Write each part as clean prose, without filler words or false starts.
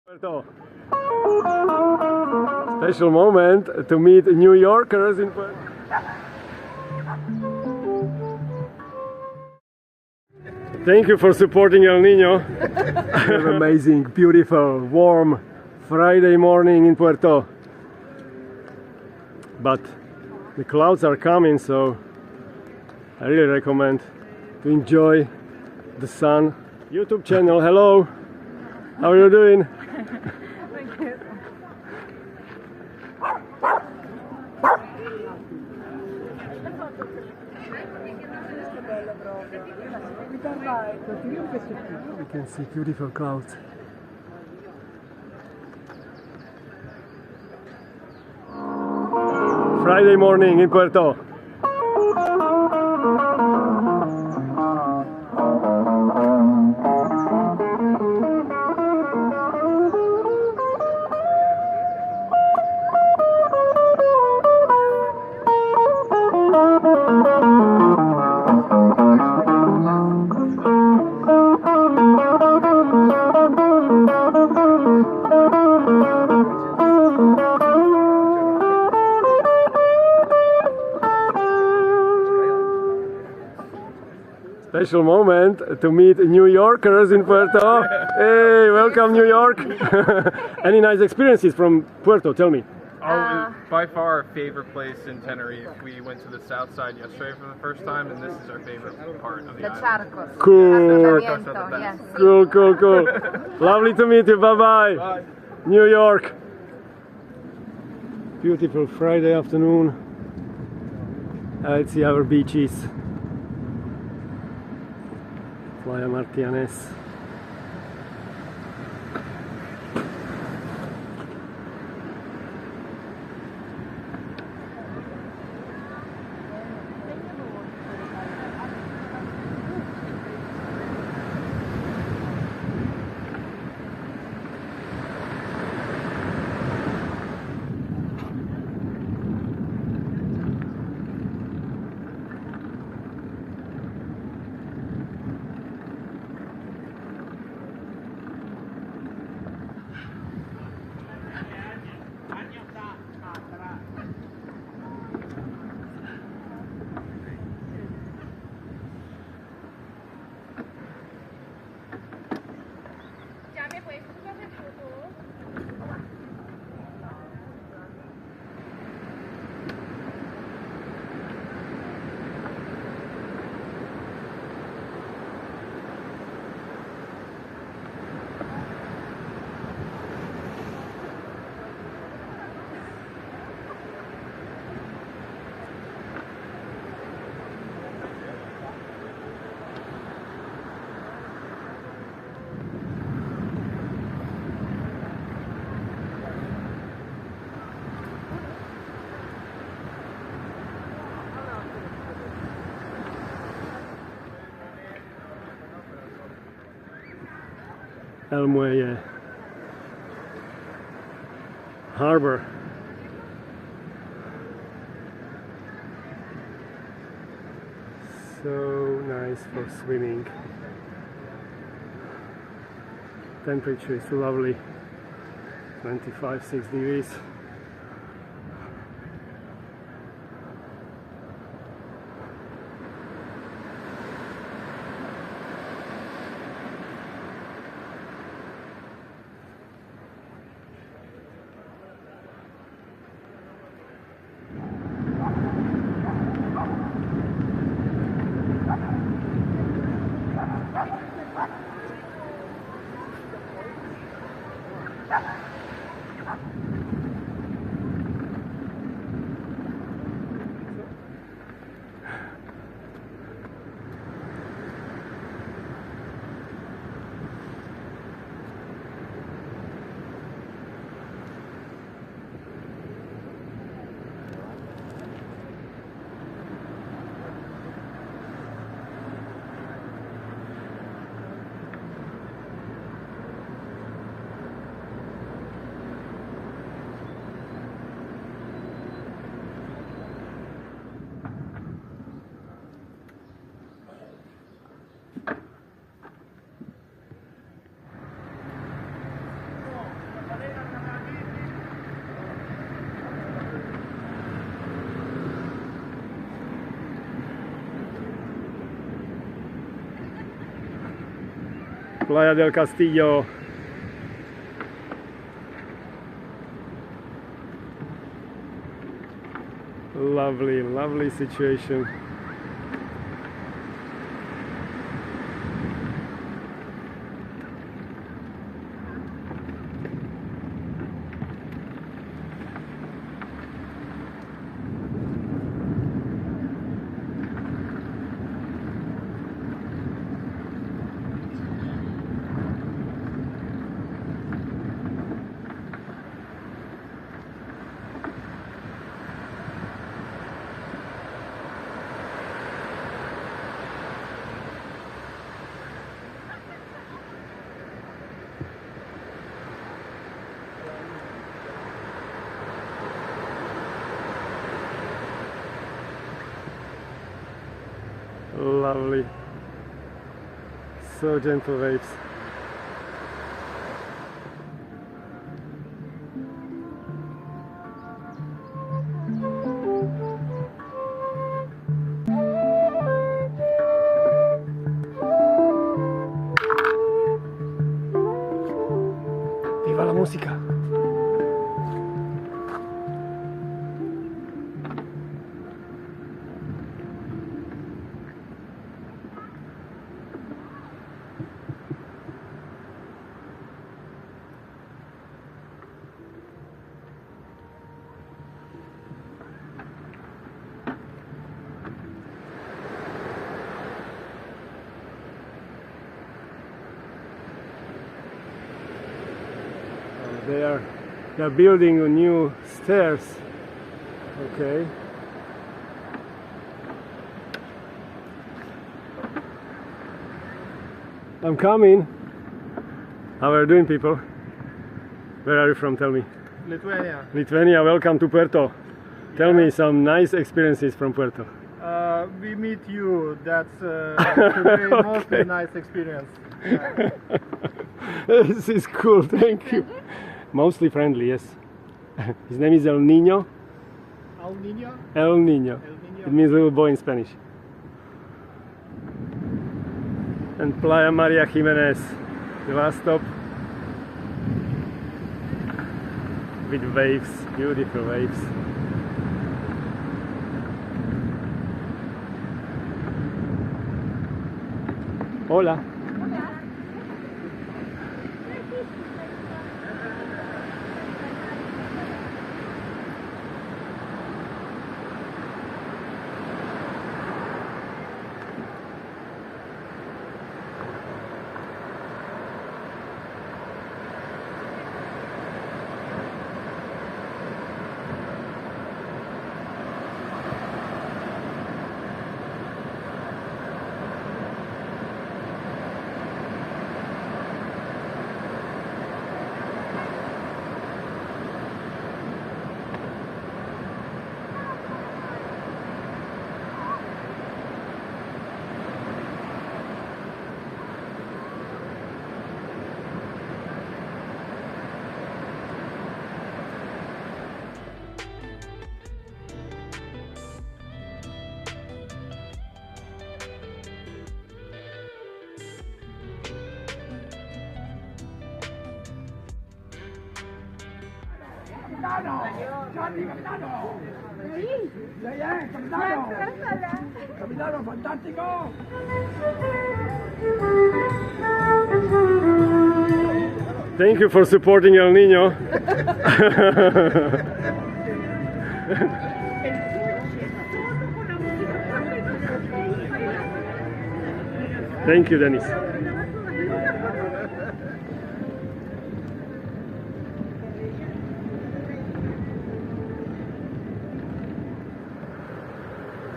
Special moment to meet New Yorkers in Puerto. Thank you for supporting El Nino. Amazing, beautiful, warm Friday morning in Puerto. But the clouds are coming, so I really recommend to enjoy the sun. YouTube channel, hello. How are you doing? Thank you. You can see beautiful clouds. Friday morning in Puerto. Special moment to meet New Yorkers in Puerto. Hey, welcome New York. Any nice experiences from Puerto? Tell me. By far our favorite place in Tenerife. We went to the south side yesterday for the first time, and this is our favorite part of the The island. Charcos. Cool. Yes. Cool. Lovely to meet you. Bye-bye. Bye. New York. Beautiful Friday afternoon. Let's see our beaches. Playa Martianes. El Muelle Harbor. So nice for swimming. Temperature is lovely, 25-6 degrees. Playa del Castillo. Lovely, lovely situation. Lovely, so gentle waves. Viva la música. They are building new stairs. Okay. I'm coming. How are you doing, people? Where are you from? Tell me. Lithuania. Lithuania. Welcome to Puerto. Tell me some nice experiences from Puerto. We meet you. That's today mostly nice experience. This is cool. Thank you. Mostly friendly, yes. His name is El Niño. El Niño? El Niño. It means little boy in Spanish. And Playa Maria Jimenez, the last stop. With waves, beautiful waves. Hola. Capitano! Gianni, capitano! Sei, capitano! Capitano, fantastico! Thank you for supporting El Niño. Thank you, Dennis.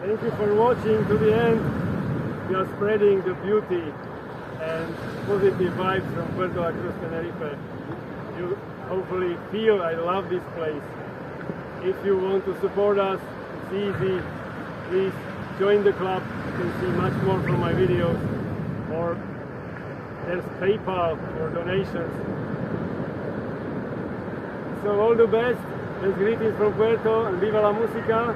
Thank you for watching to the end. We are spreading the beauty and positive vibes from Puerto La Cruz, Tenerife. You hopefully feel I love this place. If you want to support us, it's easy. Please join the club. You can see much more from my videos. Or there's PayPal for donations. So all the best. Best greetings from Puerto and viva la música.